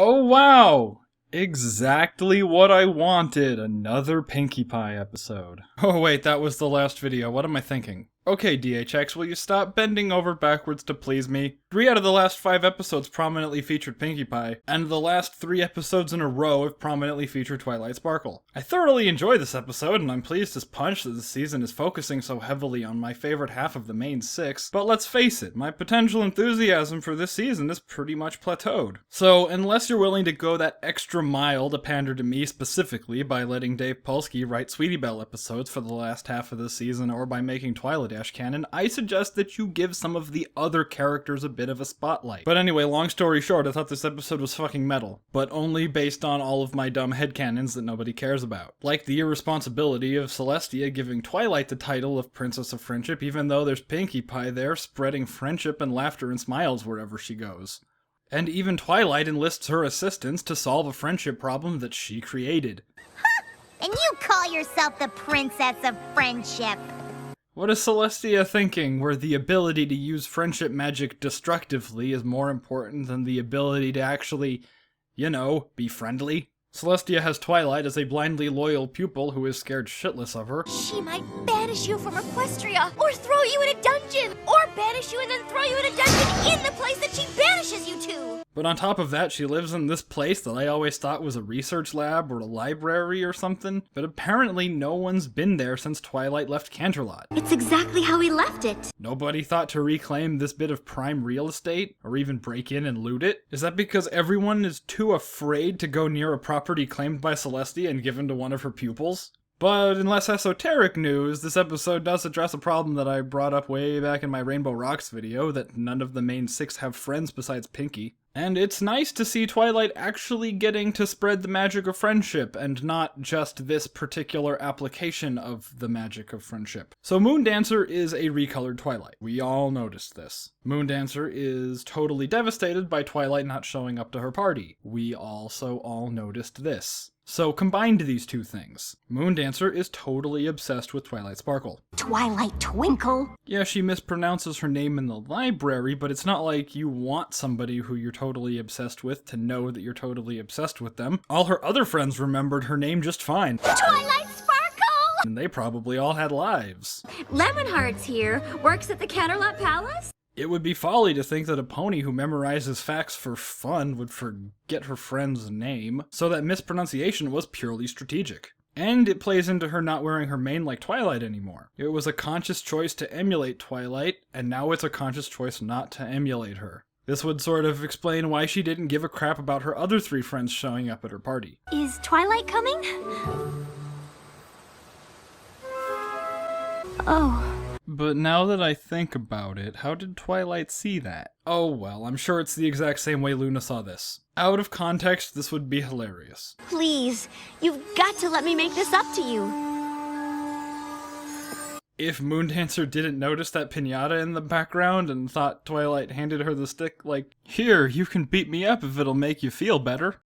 Oh wow! Exactly what I wanted, another Pinkie Pie episode. Oh wait, that was the last video, what am I thinking? Okay DHX, will you stop bending over backwards to please me? 3 out of the last 5 episodes prominently featured Pinkie Pie, and the last 3 episodes in a row have prominently featured Twilight Sparkle. I thoroughly enjoyed this episode, and I'm pleased as punch that this season is focusing so heavily on my favorite half of the main 6, but let's face it, my potential enthusiasm for this season is pretty much plateaued. So unless you're willing to go that extra mile to pander to me specifically by letting Dave Polsky write Sweetie Belle episodes for the last half of the season, or by making Twilight canon, I suggest that you give some of the other characters a bit of a spotlight. But anyway, long story short, I thought this episode was fucking metal, but only based on all of my dumb headcanons that nobody cares about. Like the irresponsibility of Celestia giving Twilight the title of Princess of Friendship even though there's Pinkie Pie there spreading friendship and laughter and smiles wherever she goes. And even Twilight enlists her assistance to solve a friendship problem that she created. And you call yourself the Princess of Friendship? What is Celestia thinking, where the ability to use friendship magic destructively is more important than the ability to actually, you know, be friendly? Celestia has Twilight as a blindly loyal pupil who is scared shitless of her. She might banish you from Equestria, or throw you in a dungeon, or banish you and then throw you in a dungeon in the place that she banishes you to! But on top of that, she lives in this place that I always thought was a research lab or a library or something, but apparently no one's been there since Twilight left Canterlot. It's exactly how he left it. Nobody thought to reclaim this bit of prime real estate, or even break in and loot it? Is that because everyone is too afraid to go near a property claimed by Celestia and given to one of her pupils? But in less esoteric news, this episode does address a problem that I brought up way back in my Rainbow Rocks video, that none of the main 6 have friends besides Pinkie. And it's nice to see Twilight actually getting to spread the magic of friendship, and not just this particular application of the magic of friendship. So Moondancer is a recolored Twilight. We all noticed this. Moondancer is totally devastated by Twilight not showing up to her party. We also all noticed this. So combined these two things, Moondancer is totally obsessed with Twilight Sparkle. Twilight Twinkle? Yeah, she mispronounces her name in the library, but it's not like you want somebody who you're totally obsessed with to know that you're totally obsessed with them. All her other friends remembered her name just fine. Twilight Sparkle! And they probably all had lives. Lemonheart's here, works at the Canterlot Palace? It would be folly to think that a pony who memorizes facts for fun would forget her friend's name, so that mispronunciation was purely strategic. And it plays into her not wearing her mane like Twilight anymore. It was a conscious choice to emulate Twilight, and now it's a conscious choice not to emulate her. This would sort of explain why she didn't give a crap about her other 3 friends showing up at her party. Is Twilight coming? Oh. But now that I think about it, how did Twilight see that? Oh well, I'm sure it's the exact same way Luna saw this. Out of context, this would be hilarious. Please, you've got to let me make this up to you. If Moondancer didn't notice that piñata in the background and thought Twilight handed her the stick like, "Here, you can beat me up if it'll make you feel better,"